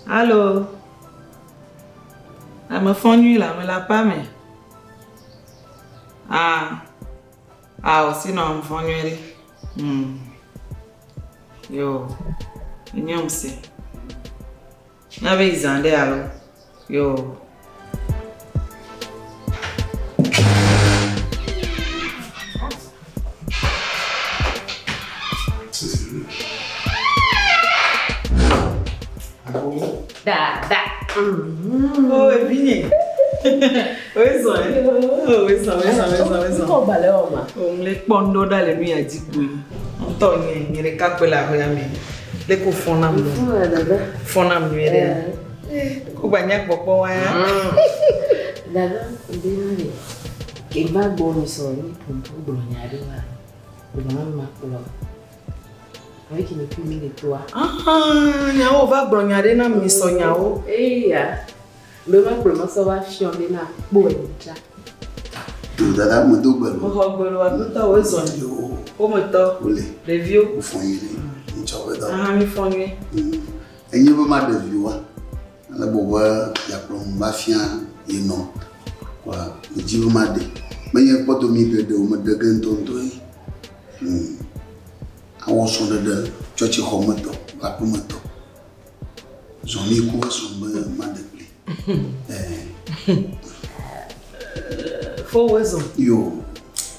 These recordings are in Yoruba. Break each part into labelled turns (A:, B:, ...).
A: Allô? Elle me fait nuit là, mais la pas mais. Aussi non, elle me fait nuit. Yo, n'y a aussi. N'avez ils en l'air alors. Yo. Oh, et puis. Oui, ça.
B: Comment balai oma?
A: On les pondo dans les nuits à 10 couilles. On tourne, il y a des capes là, mais les coups font un peu. Font un peu. Kubanya popo ya.
B: Dada, ndini. Kimba bonu soni pumpu blonyade wa. Blonama makolo. Avec une pumie de toi.
A: Nyao va blonyade na miso nyao.
B: Ya. Le makolo so va fionder na bonja.
C: Dada mudo gbelo.
A: Mo ho gbelo wa to we so yo. O mo to. Review.
C: O fon yiri. Ni chowe da.
A: Mi fon yiri.
C: Enye bo ma review wa. La bobo ya plom mafia ino. Kwa jibu ma de. Menye poto mi de o mo de gen tonto yi. Awon so de church homoto, la pumoto. Zoni ko so ma de pli.
A: Fo wezo.
C: Yo.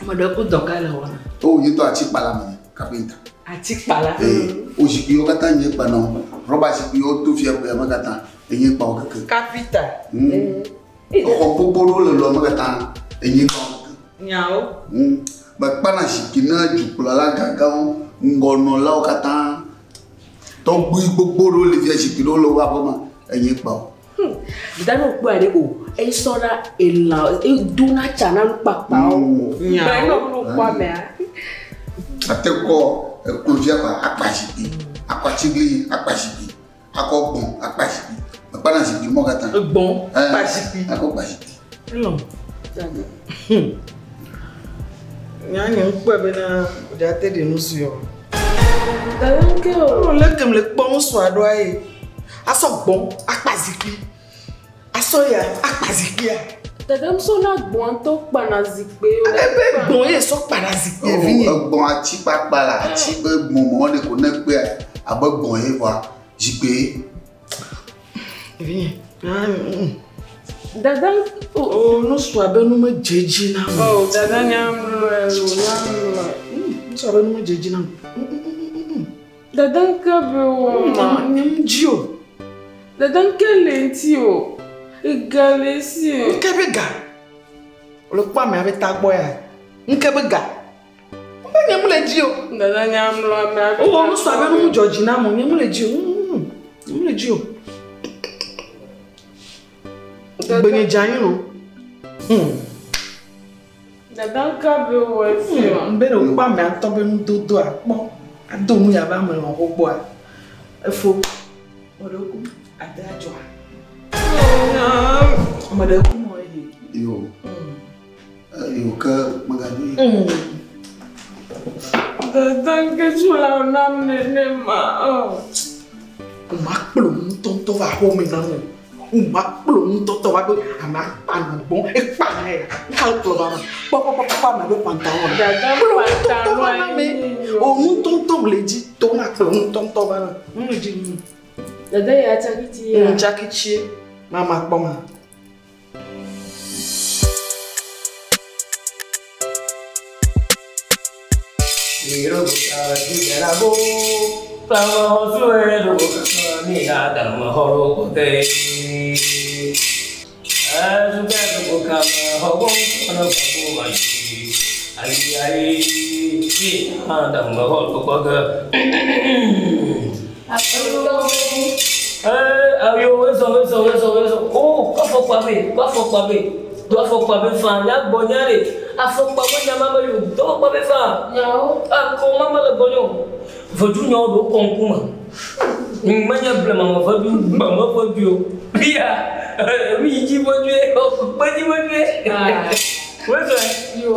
A: Mo de ku dokala wona.
C: Oh, you to achi pala me, carpenter.
A: Achi pala.
C: O jibi o kata nye pa no. Roba jibi o to fia pe ma kata. Enye pa o keke.
A: Capita.
C: O poporo le lo ma kata. Enye pa o keke.
A: Nyao.
C: Ba pa na shikina jupula la gaga ngono la o kata. To gbu poporo le fia shikino lo wa ma enye pa o.
B: Dano gbo are o. E sora ela e duna chana papa o. Ba no no kwa me.
C: Ateko ekuvia kwa akpashipi. Akwachigli akpashipi. Akobon akpashipi. Ba na shipi mo kata.
A: Bon akpashipi.
C: Akopashipi.
A: Non. Nyanya nkwe be na de atede nusu yo.
B: Dalanke o.
A: Le kem le pon so ado aye. Aso bon akpashipi. Aso ya akpashipi ya.
B: Dadam so na gbon to pa na zikpe o.
A: Ebe gbon ye so pa na zikpe vini.
C: Gbon ati papa la ati pe gbon mo de ko na pe abo gbon ye wa zikpe.
A: Vini.
B: Dadam
A: no so abe no me jeji na.
B: Oh, dadam nyam lo.
A: So abe no me jeji na.
B: Dadam ka be wo ma.
A: Nyam jio.
B: Dadam ke lenti o. Igalesi.
A: Nkebega. Le pa me avec ta boy. Nkebega. Mbe nyam le jio.
B: Dadam nyam lo me.
A: Oh, no so abe no Georgina mo nyam le jio. Nyam le jio. Benye janyo no.
B: Dadam ka be wo fi o.
A: Mbe le pa me atobe nu dodo apon. Ado mu ya ba me ron gbogbo a. Efo. Odoku adajo. Mother,
C: you can magadi.
B: Dadam ke chula nam ne ma.
A: Makplum tonto va home na mo. Makplum tonto va go amak pan bon e pa e. Kal klova. Papa ma be pantalon.
B: Dadam pantalon
A: me. O mu tonto le di to na klum tonto va na. Mo di.
B: Dadam ya chakiti ya.
A: Chakichi. Mama poma.
D: Miro buta jera bo, tama hosuero ni nada mahoro kote. Azuka ko kama hobon kono babu mai. Ali si ada mahoro koga. Ayo eso. Oh, afo pa me. Do afo pa me fa na bonyare. Afo pa bonya mama yo do pa me fa.
B: Nyao.
D: Ako mama le bonyo. Vodu nyo do konkuma. Manya ble mama fa bi mama fa bio. Bia. Mi ji bonye. Pa ji bonye. Weso. Yo.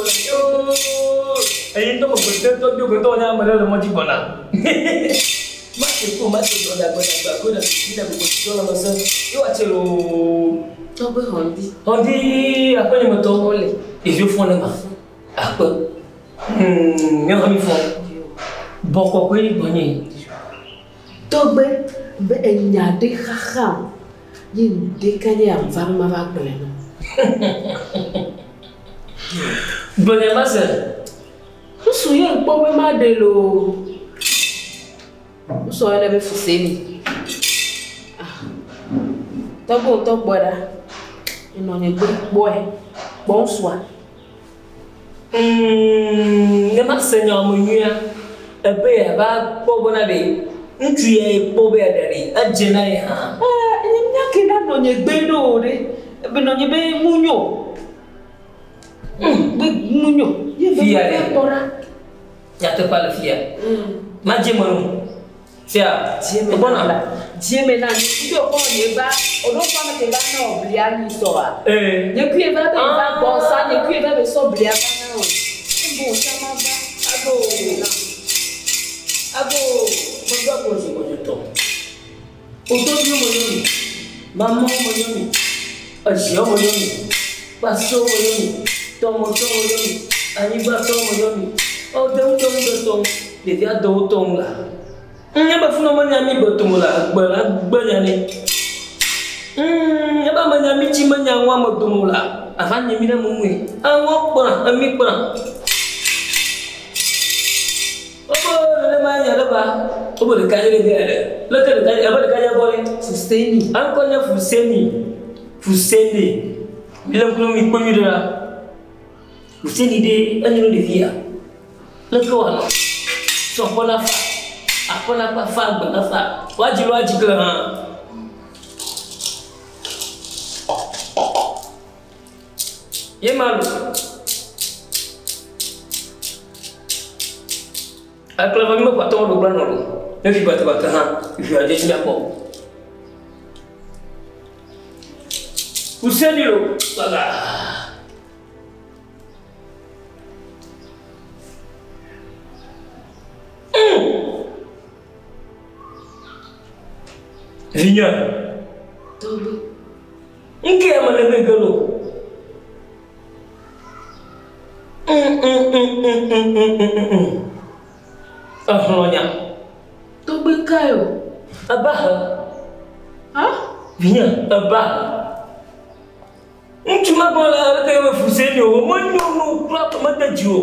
D: Ayin to mo gbe to bio ko to nya ma le mo ji bona. Ma c'est pour moi c'est dans la bonne il a beaucoup de choses là ça yo a telo
B: to be
D: on dit après le moto et je fond là après même ami fond beaucoup quoi il bonne
B: to be enya de khaha yin de kanye am va ma va gbele no
D: bonne ma ça
B: so yin po be ma de lo so ele be fuseni to boda ino ne gbe boy bon soir
D: ne ma senya mo nua ebe ya ba po bona de ntu ye po be adari agena ye ha
B: nya ke da no ne gbe do re be no ne be munyo be munyo ye be tora
D: ya te pas le fier ma jemonu tia bona
B: Dieu na ni do ko ye ba o do pa me te ba na oblia ni so a ye ku ye ba be ba bon sa ye ku ye ba be so oblia ba na o bo sa ma ba ago
D: mo do ko si mo to o to bi mo yomi mama mo yomi ajo mo yomi paso mo yomi to mo yomi ani ba to mo yomi o de de dia do to la nya ba funo manya mi botumula gbanya ni nya ba manya mi chi manya nwa motumula afanye mi na mumwe anwo kpora ami kpora obo le manya le ba obo le kaje de le ke kaje aba le kaje bole
B: fuseni
D: an ko nya fuseni bilam kulo mi ko mi dara fuseni de anyo de via le ko ano so pona fa apona pa fa gba fa waji kla ha ye malu akla ba mi pa to do bra no lo ne fi bata ha fi aje ti apo useni lo bala Vinya
B: tobe
D: nke ya mane be galo ahlonya
B: tobe kayo
D: abah
B: ha
D: vinya abah ntuma bola ke me fuseni o monyo no pra madaji o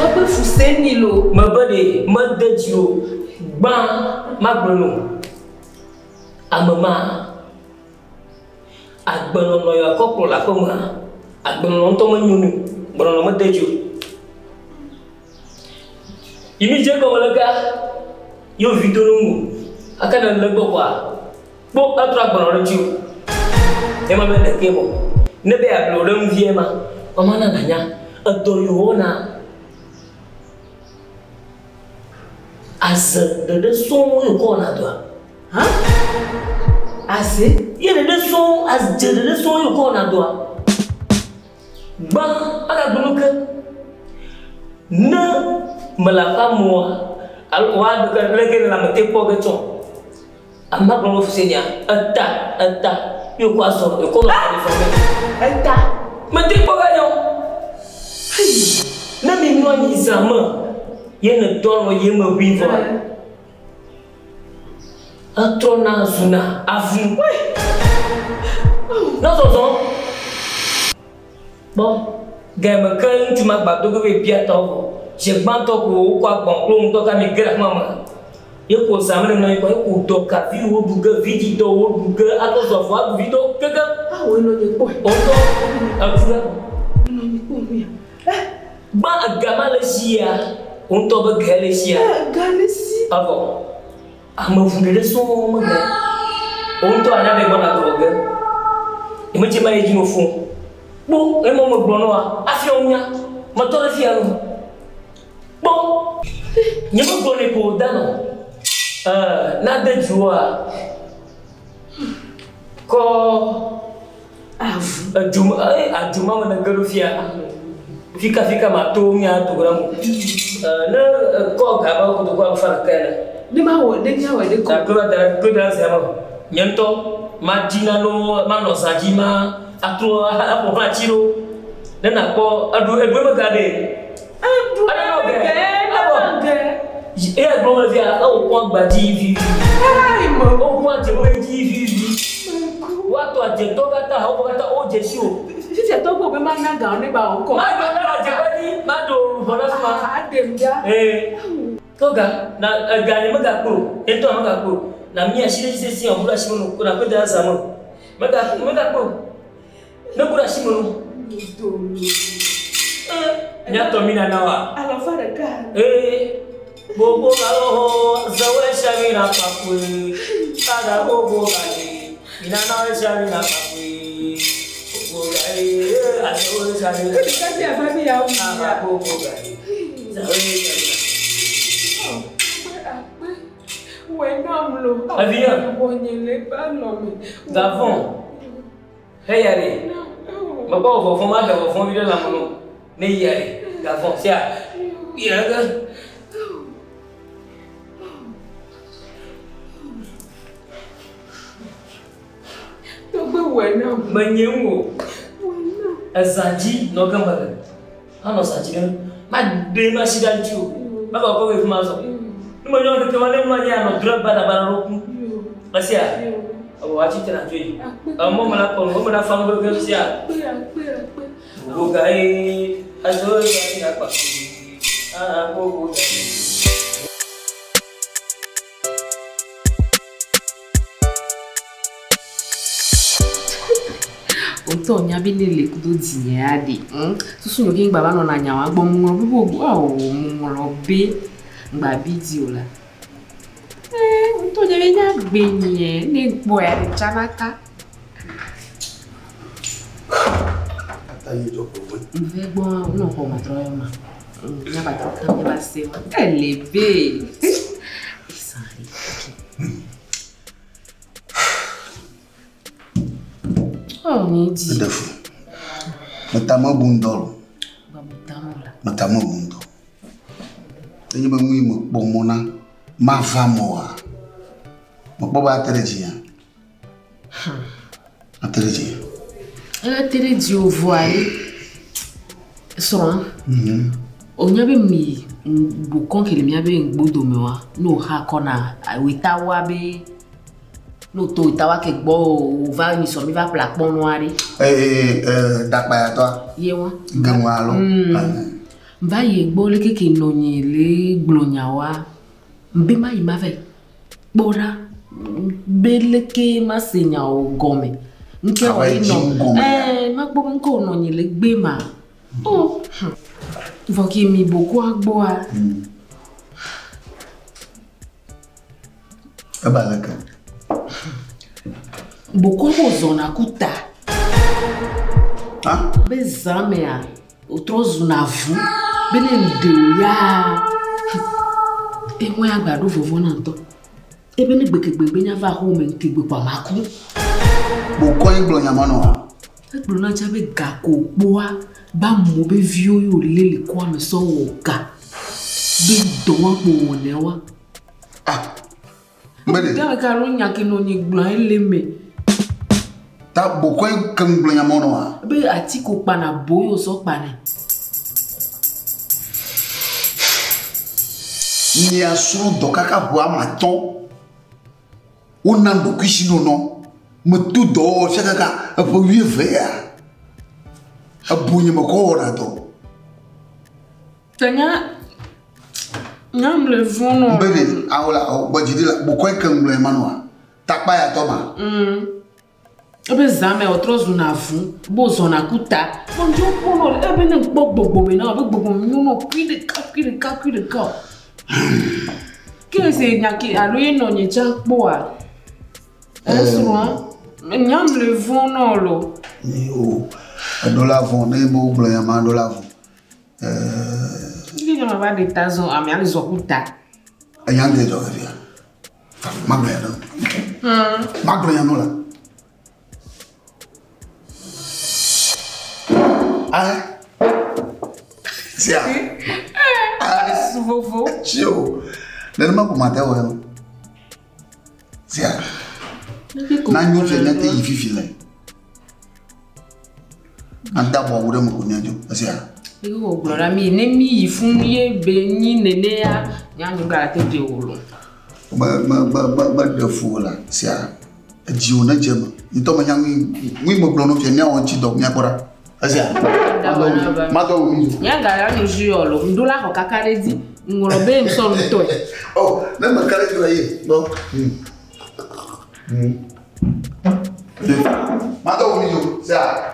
B: tobe fuseni lo
D: mabade madaji o gba magbono amama agbono ya kokko la ko ma agbono to ma nyunu bono ma deju imi je ko wala ga yo video nungu akana le kwa bo atra bono reju e ma be de kebo ne be upload am vie ma o ma na nya ado yo na as de so yo ko na do
B: ha assez
D: il de son as de son yo ko na do ba ala bunuka na malaka mo al wa de lege la mate po beton amma ko fusenya ata yo ko aso yo ko na informer
B: ata
D: mate po ga yo na mi no ni zama ye ne dono ye ma wivo atrona zuna avu non bon game kan tu ma ba dogo be bia to je gban to ko kwa gbon lo to ka mi gra mama ye ko samre no ko ko to ka vi wo buga video wo buga ato so fo video kaka
B: wo no ni ko
D: o to afura
B: no ni ko mi
D: ba agama le sia on to ba gale sia
B: galesi
D: abo ama fundere so mo ga on to anya be bona droga e mo ti ma ye no fun bo e mo mo gbono wa afi onya mo to le fi anu bo nye mo gbono ko dano na de juwa ko ajuma mo na garufia fika ma to nya to gramu na ko ga ba ko to kwa fara kana
B: Ne ma wo de nya wo de ko.
D: Ta ko da se ma. Nyento ma dina no ma no sajima atro apo ha chiro. Na na ko adu ma gade. Adu no ge. Abo ge. E agbo ma via o ko gba TV.
B: Ai mo.
D: O ko je we TV. Watu ajetoka ta hapo kata oje sio.
B: Sisi atoko be ma na ga ni ba o ko.
D: Ma do na je bani ma do bona ma.
B: Adem ja.
D: Toga na gani maga ko. Ento maga ko. Na mia shire sisi ambula shimono kuna kwenda zamo. Maga ko. Na kura shimono. Nyato mina nawa.
B: Ala fara ka.
D: Bobo galo zawe shamina pakwe. Kada bobo gani. Mina nawe shamina pakwe. Bobo gani. Azawe shamina.
B: Kasi afami ya uya.
D: Bobo gani. Zawe shamina. Avion. Gavon. Hey yari. Baba o fo ma da o fo bi la mono. Ne yari. Gavon sia. Iraga.
B: To be wena.
D: Manyengo. Azanji no gamba. Ano sanji ma de ma shidanju. Ma ko we fuma so. Numa nyo de wale mwa ya no drug bada bada roku. Basia. Abo wachi tena joi. Amo mala ko mo na fango ke sia. Go gai azo ya na pa. Go gai.
B: Oto nya bi lele kudo dinye ade. Susu no king baba no na nya wa gbo mu ro bo mu ro be. Ngba video la. Oto nya be nya gbe ni ni gbo ya de chanaka.
C: Ata yi jo ko.
B: Nve gbo no ko ma tro ma. Nya ba tro kan ba se wa. Elebe. Sorry. Oh, ni di.
C: Defu. Matama bundol.
B: Ba mutamola.
C: Matama bundo. Enyi ba ngui mo bomona ma famoa. Mo baba tereji ya. Atereji.
B: Tereji o voile. So, onya be mi bu kon ke le mi abe ngbodo mi wa no ha kona witawa be no to witawa ke gbo va mi so mi va pla pon noari
C: Dakpa ya to.
B: ye won
C: Ganwa lo.
B: Va ye gbo le ke no yin le glonya wa mbe ma yi ma ve bora bele ke ma senya o gome nke o no ma gbo nko no yin le gbe ma oh il faut qu'il m'y beaucoup à boire.
C: Abalaka.
B: Beaucoup de zona kuta.
C: Ah?
B: Bezamea. Outro zona vu. Benende ya. E mo ya gbadu vovo na to. E be ni gbegbe nya va ho me nti gbe pa maku.
C: Bo ko igbo nya mano wa.
B: E gbo na cha be ga ko boa. Ba mo be vio yo lele kwa me so wo ga. Be do wa po won wa.
C: Ah. Mbede.
B: Da ka ro nya ke no ni gblan ele me.
C: Ta bo ko kan igbo nya mano wa.
B: Be atiko pa na boyo so pa ne.
C: Ni asuru dokaka bo amaton. Ona ndo kwishino no. Mutu do shakaka apo wi ve. Abunye makora to.
B: Tanya nyam le vono.
C: Mbede awla o bojidila bo ko kan igbo manwa. Takpa ya to ma.
B: Ebe zame otro zuna vu, bo zona kuta. Bon jo pono ebe ne gbogbo me na, be gbogbo me no kwide ka. Ke se nyaki aloye no nye cha po a. Esro nyam le vono lo.
C: Yo. Dola von ne mo blo ya ma dola von.
B: Ile ma ba de tazo ami ali zo kuta.
C: Ayande jo via. Maglo ya no. Maglo ya no la. Ah. Sia.
B: Suvovo.
C: Chio. Nene ma ko mate o. Nanyo fe nete ififi le. Anda bo wure mo kunyanjo. Asia.
B: Iko glora mi ne mi ifunye be ni nene ya nyanyo ga te de wolo.
C: Ba de fula sia. Jiu na jema. Ito manyangi mi mo glono fe nya on chi dog nya kora. Asia. Mato wi.
B: Nya ga ya no ji olo ndula ko kakarezi ngoro be nso nto.
C: Oh, na makare kira ye. No. Mato wi yo. Sia.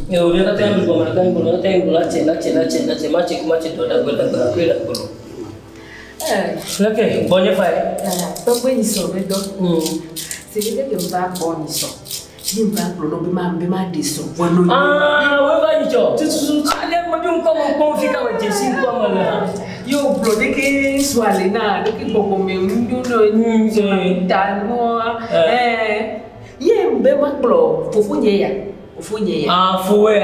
D: Eu já tenho como na tenho lá tenho lá cena mache toda agora aquela agora. Ok, bom dia pai.
B: Tô bem isso, vedo. Se vê que vai bom isso. Sim, vai pro be ma disso.
D: Ah, vai isso. Tu ali mas um como fica vai ter 5 lá.
B: Yo pro de que suale na, de que poco me no ta no ye be maklo fufunye ya.
D: Ah, foi.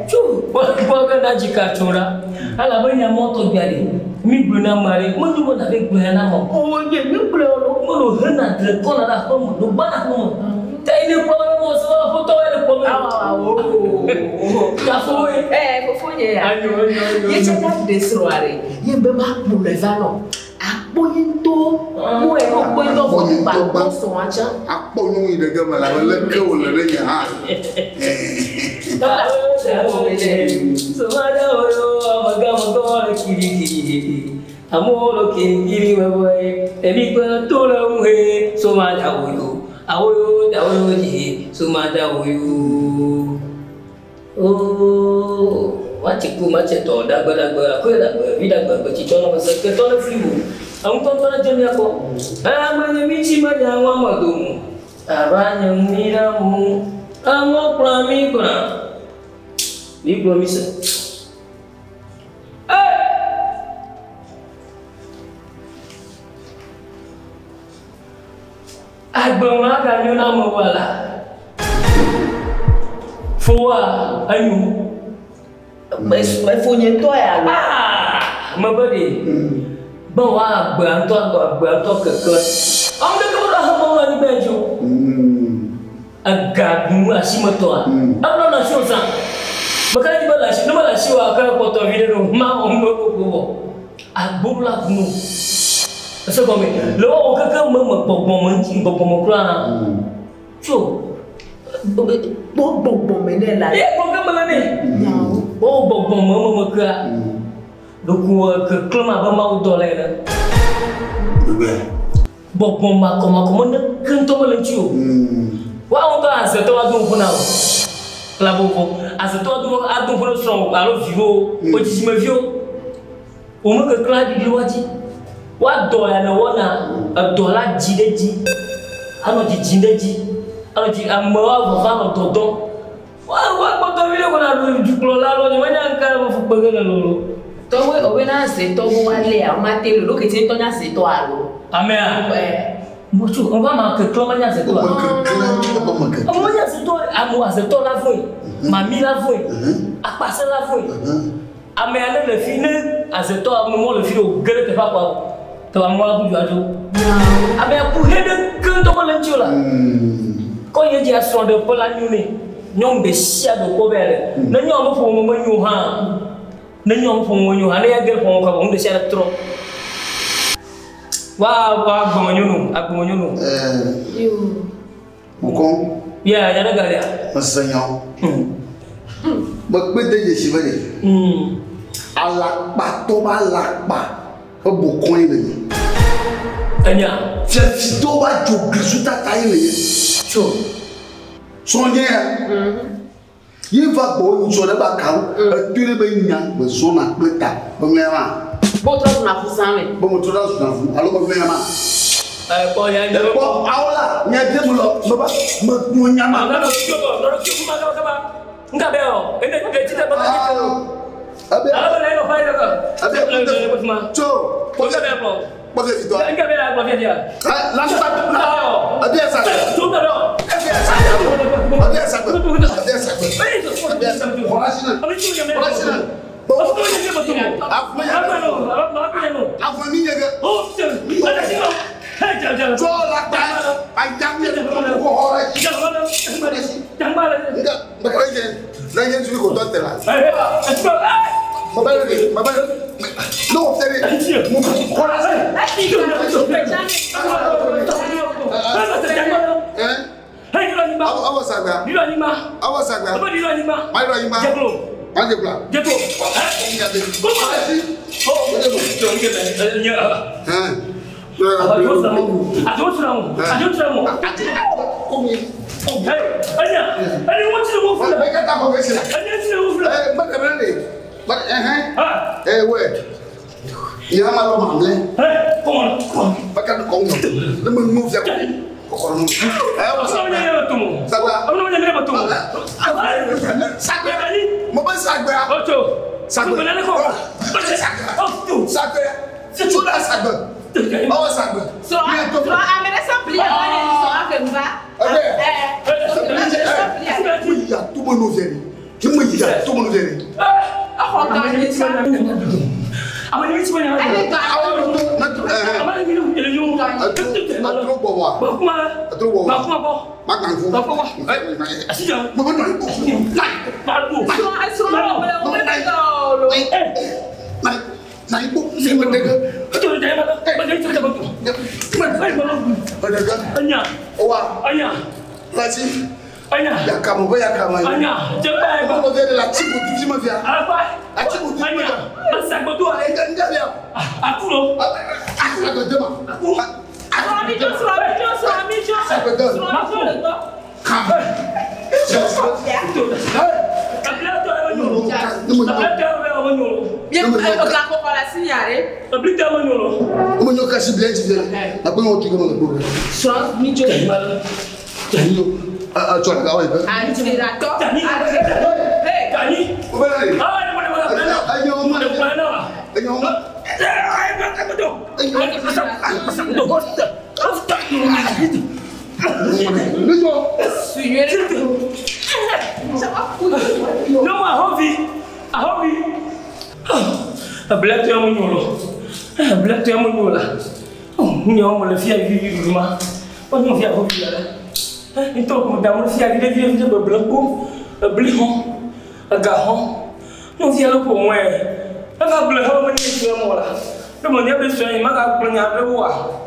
D: Chu, kwa na jikatura. Ala banya moto gari. Mi bruna mari, mo ndu na be bruna mo. Oh, ye mi bruna mo hena de kona da ko mo no bana ko. Ta ile ko mo so foto ile ko. Ta foi.
B: Fufunye ya. Ye chata desroare. Ye be maklo le vano. Apoyento, mo e apoyento fo ba so acha.
C: Apoyo ide gama la le ke wo le nya ha.
D: Sumada oyo amagama ko kiri. Amolo kiri wewe. Ebi ko tola muhe sumada oyo. Awoyo ji sumada oyo. Oh, wachiku mache to dagba ko dagba vida dagba ti tono ko se ke tono friwo. Ang tontona jemi ako. Amanya michi manya wa madumu. Abanya mira mu. Amo prami kona. Ni promise. Agbama ka nyona mo wala. Fowa ayu.
B: Mas funye to ya lo.
D: Mabadi. Bawa bantu keke. Anda kamu dah mau lagi baju. Agak masih motor. Apa nak show sang? Makanya di balas, nama lasi wakar foto video ma ombo. Abu lah kuno. Asal kami, lo keke mem kurang. Show.
B: Bom menela.
D: Bom mana ni?
B: Nyau.
D: Bom mekah. Doku ke klima ba mau dole na. Bokmo mako mana kento melencio. Wa on ta azeto adun funa. Klabo ko azeto adun funa strong alo vivo o jisime vio. O mo ke kla di waji. Wa do ya na wona dola jideji. Ano jideji. Ano ji amwa va va todo. Wa ko to vile ko na du klola lo ni manya nka mo fu bagana lolo.
B: Towe obena se to mo wale a mate lo ke tin to nya se to alo.
D: Amea. Mochu on va ma ke kloma nya se to. On nya se to amu se to la foi. Mami la foi. Apase la foi. Amea le fine a se to mo le fine o gele te fa kwa. To amu a bu ajo. Amea ku hede kan to mo lencho la. Ko ye ji aso de pola nyune. Nyom be sia do ko bele. Na nyom fo mo nyu ha. Nenyo mfongo nyo hane ya gel fongo ko nde sera tro wa agbomo nyono
B: Yo
C: Mokon
D: ya ya daga ya
C: masanyo Bakbete je sibale alakpa to ba lakpa obokon ile
D: anya
C: fi to ba jogrisu tata ile so sonye Ye va bo so da ba ka tu le be nya be so na pleta bo mlema
B: bo tro na fusame
C: bo mo to da so na fu alo bo mlema
D: ko ya
C: de ko awla nya de mu lo baba mo nya ma
D: na no ma ka nga be o ende de chita ba ka
C: abe
D: ala ba no fa ka
C: abe
D: ko ma
C: cho
D: ko ka be pro
C: ko ke fito
D: nga be la ko dia
C: la sa abe sa
D: tu ka do
C: abe sa
D: Le monde est besoin, il m'a appris à le voir.